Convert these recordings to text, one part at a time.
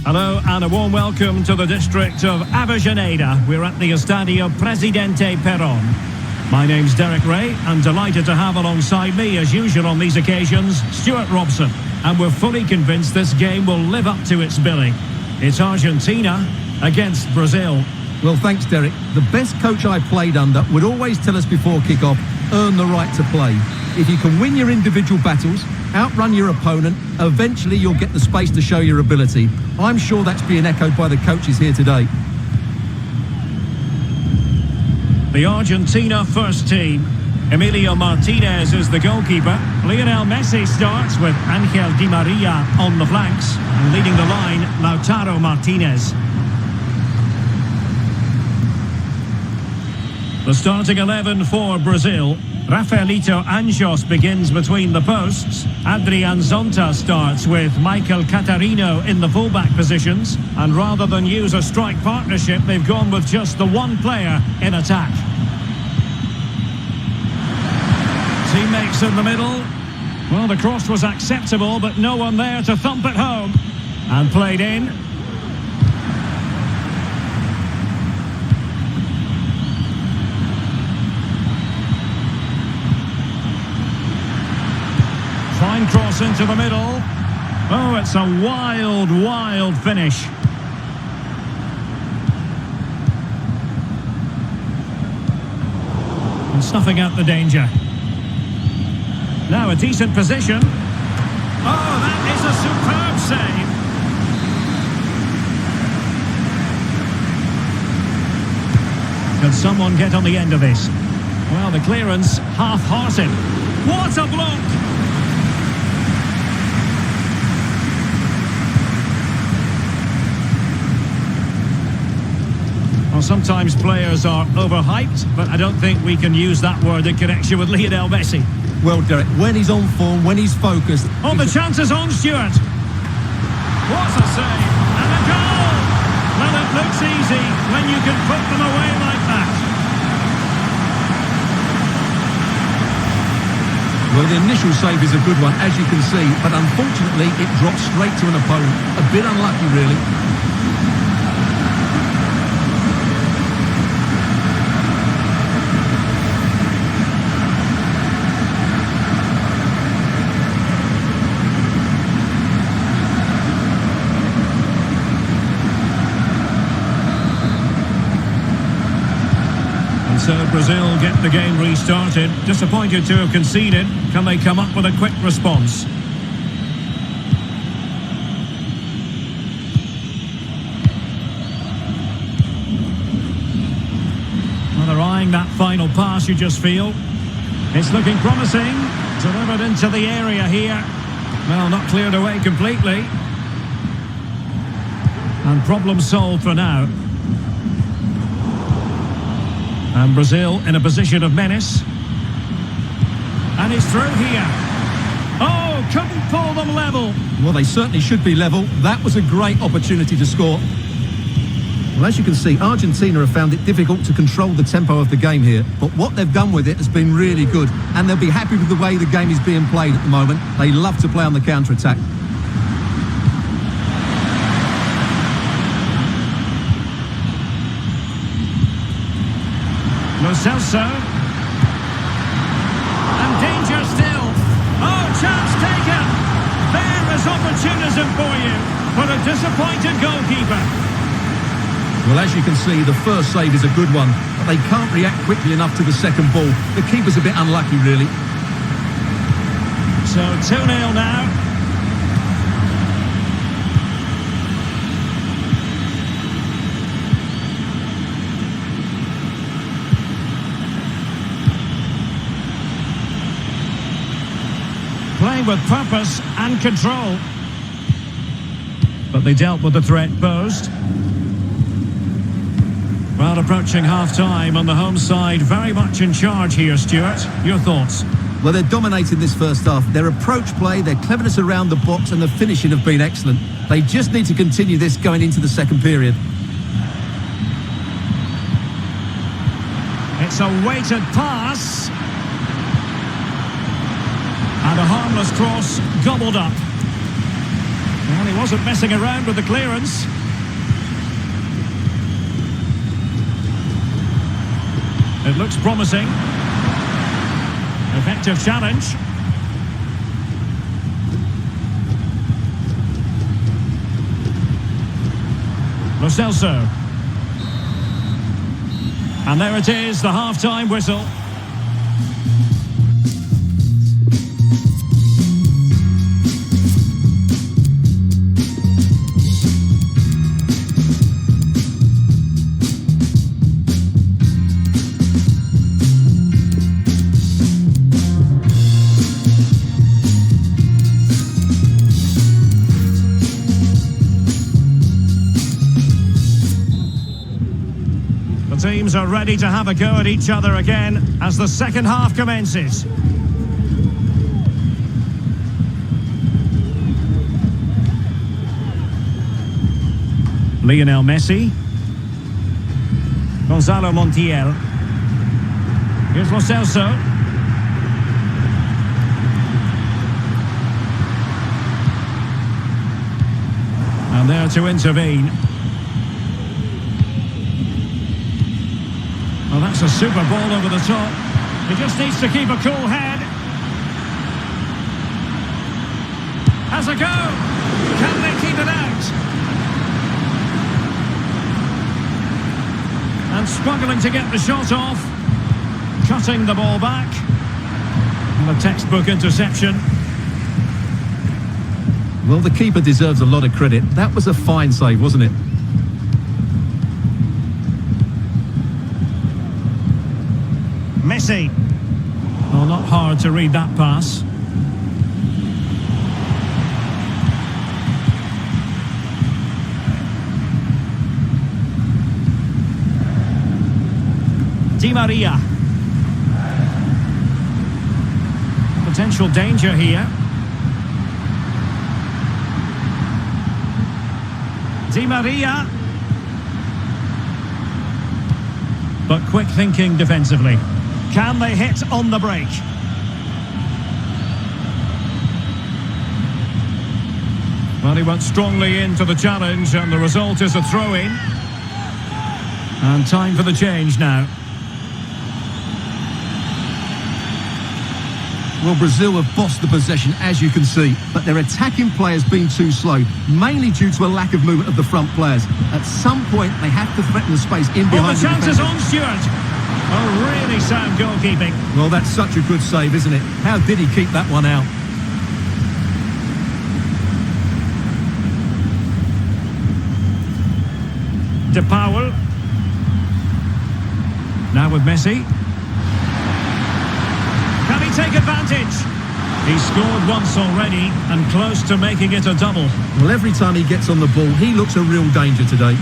Hello and a warm welcome to the district of Avellaneda. We're at the Estadio Presidente Perón. My name's Derek Ray. I'm delighted to have alongside me, as usual on these occasions, Stuart Robson. And we're fully convinced this game will live up to its billing. It's Argentina against Brazil. Well, thanks, Derek. The best coach I played under would always tell us before kick-off, earn the right to play. If you can win your individual battles, outrun your opponent, eventually you'll get the space to show your ability. I'm sure that's being echoed by the coaches here today. The Argentina first team. Emilio Martinez is the goalkeeper. Lionel Messi starts with Angel Di Maria on the flanks. And leading the line, Lautaro Martinez. The starting 11 for Brazil. Rafaelito Anjos begins between the posts. Adrian Zonta starts with Michael Catarino in the fullback positions. And rather than use a strike partnership, they've gone with just the one player in attack. Teammates in the middle. Well, the cross was acceptable, but no one there to thump it home. And played in. Fine cross into the middle. Oh, it's a wild, wild finish. And snuffing out the danger. Now a decent position. Oh, that is a superb save. Can someone get on the end of this? Well, the clearance half-hearted. What a block! Well, sometimes players are overhyped, but I don't think we can use that word in connection with Lionel Messi. Well, Derek, when he's on form, when he's focused... Oh, the chance is on, Stuart. What a save. And a goal! Well, it looks easy when you can put them away like that. Well, the initial save is a good one, as you can see, but unfortunately it drops straight to an opponent. A bit unlucky, really. So Brazil get the game restarted. Disappointed to have conceded. Can they come up with a quick response? Well, they're eyeing that final pass, you just feel. It's looking promising. Delivered into the area here. Well, not cleared away completely. And problem solved for now. And Brazil in a position of menace. And he's through here. Oh, couldn't pull them level. Well, they certainly should be level. That was a great opportunity to score. Well, as you can see, Argentina have found it difficult to control the tempo of the game here. But what they've done with it has been really good. And they'll be happy with the way the game is being played at the moment. They love to play on the counter-attack. Lo Celso. And danger still. Oh, chance taken. There is opportunism for you, but a disappointed goalkeeper. Well, as you can see, the first save is a good one, but they can't react quickly enough to the second ball. The keeper's a bit unlucky, really. So 2-0 now. Playing with purpose and control. But they dealt with the threat posed. Well, approaching half-time on the home side, very much in charge here, Stuart. Your thoughts? Well, they're dominating this first half. Their approach play, their cleverness around the box and the finishing have been excellent. They just need to continue this going into the second period. It's a weighted pass. And a harmless cross gobbled up. And he wasn't messing around with the clearance. It looks promising. Effective challenge. Lo Celso. And there it is, the half-time whistle. Teams are ready to have a go at each other again as the second half commences. Lionel Messi. Gonzalo Montiel. Here's Lo Celso. And there to intervene. Well, that's a super ball over the top. He just needs to keep a cool head. Has a go. Can they keep it out? And struggling to get the shot off. Cutting the ball back. And a textbook interception. Well, the keeper deserves a lot of credit. That was a fine save, wasn't it? Messi. Well, not hard to read that pass. Di Maria. Potential danger here. Di Maria. But quick thinking defensively. Can they hit on the break? Well, he went strongly into the challenge and the result is a throw-in. And time for the change now. Well, Brazil have bossed the possession, as you can see, but their attacking players been too slow, mainly due to a lack of movement of the front players. At some point, they have to threaten the space in behind the chance is on, Stuart. Oh, really sound goalkeeping. Well, that's such a good save, isn't it? How did he keep that one out? De Paul. Now with Messi. Can he take advantage? He scored once already and close to making it a double. Well, every time he gets on the ball, he looks a real danger today.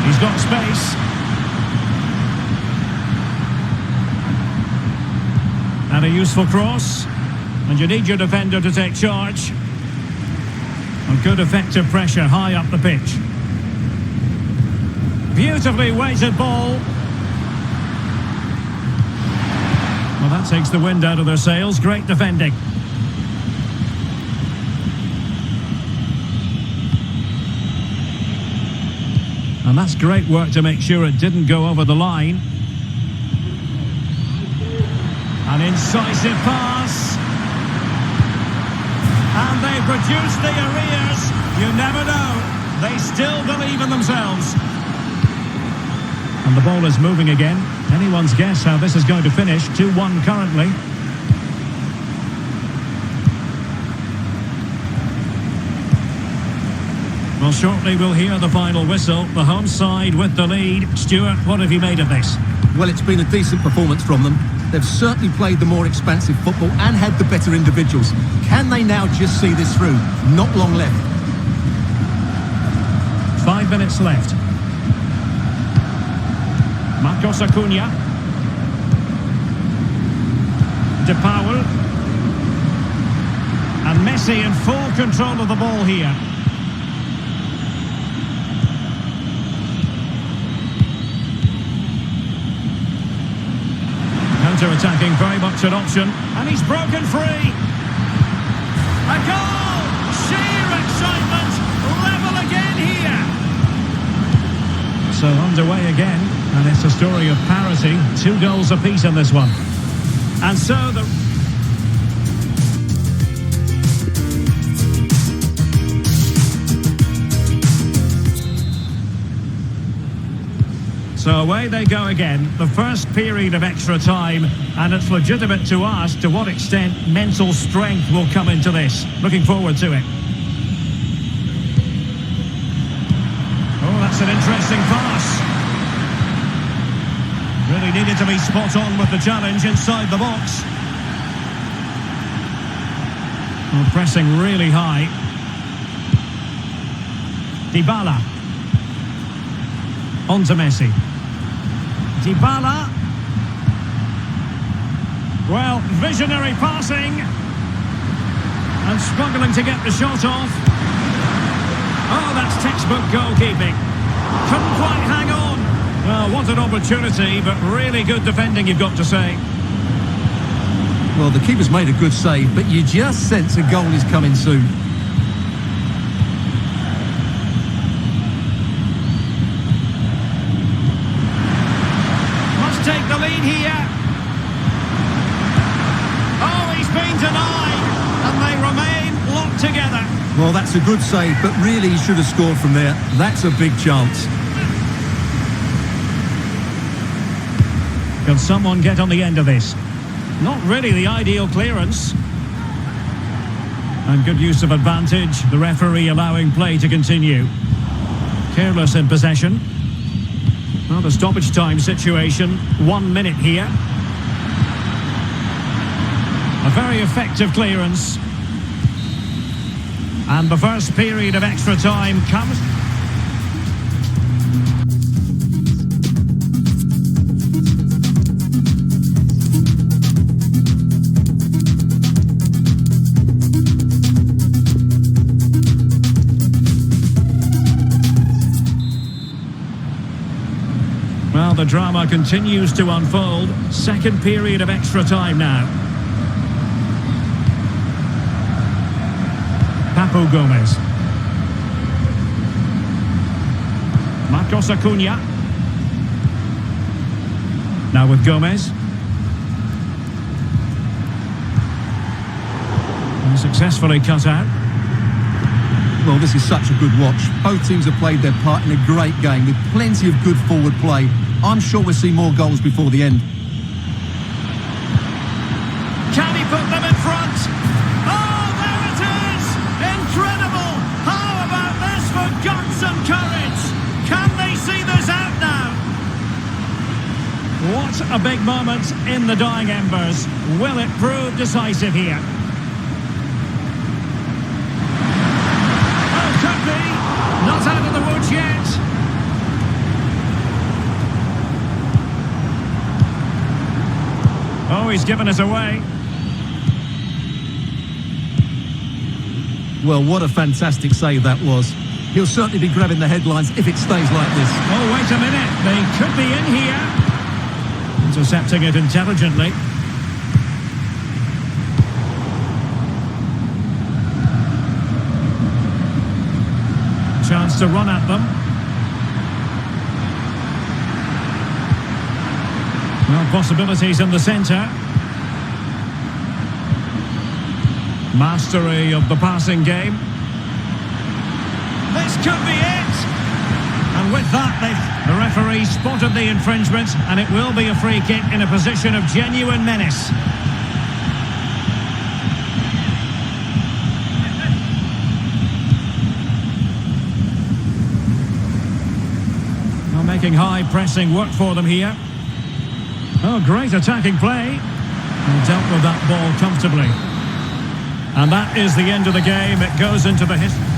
He's got space. And a useful cross. And you need your defender to take charge. And good effective pressure high up the pitch. Beautifully weighted ball. Well, that takes the wind out of their sails. Great defending. And that's great work to make sure it didn't go over the line. An incisive pass. And they produce the arrears. You never know. They still believe in themselves. And the ball is moving again. Anyone's guess how this is going to finish. 2-1 currently. Well, shortly we'll hear the final whistle. The home side with the lead. Stuart, what have you made of this? Well, it's been a decent performance from them. They've certainly played the more expansive football and had the better individuals. Can they now just see this through? Not long left. 5 minutes left. Marcos Acuna. De Paul. And Messi in full control of the ball here. Counter-attacking, very much an option. And he's broken free. A goal! Sheer excitement! Level again here! So underway again. And it's a story of parity. 2 goals apiece in this one. And so the... So away they go again, the first period of extra time, and it's legitimate to ask to what extent mental strength will come into this. Looking forward to it. Oh, that's an interesting pass. Really needed to be spot on with the challenge inside the box. Oh, pressing really high. Dybala. On to Messi. Dybala. Well, visionary passing. And struggling to get the shot off. Oh, that's textbook goalkeeping. Couldn't quite hang on. Well, what an opportunity, but really good defending, you've got to say. Well, the keeper's made a good save, but you just sense a goal is coming soon. Take the lead here. Oh, he's been denied, and they remain locked together. Well, that's a good save, but really he should have scored from there. That's a big chance. Can someone get on the end of this? Not really the ideal clearance. And good use of advantage, the referee allowing play to continue. Careless in possession. Well, the stoppage time situation, 1 minute here. A very effective clearance. And the first period of extra time comes. Well, the drama continues to unfold. Second period of extra time now. Papu Gomez. Marcos Acuna. Now with Gomez. And successfully cut out. Well, this is such a good watch. Both teams have played their part in a great game with plenty of good forward play. I'm sure we'll see more goals before the end. Can he put them in front? Oh, there it is! Incredible! How about this for guts and courage? Can they see this out now? What a big moment in the dying embers. Will it prove decisive here? Oh, could be. Not out of the woods yet. Oh, he's given us away. Well, what a fantastic save that was. He'll certainly be grabbing the headlines if it stays like this. Oh, wait a minute. They could be in here. Intercepting it intelligently. Chance to run at them. Well, possibilities in the centre. Mastery of the passing game. This could be it. And with that, the referee spotted the infringement, and it will be a free kick in a position of genuine menace. Well, making high pressing work for them here. Oh, great attacking play. And dealt with that ball comfortably. And that is the end of the game. It goes into the history.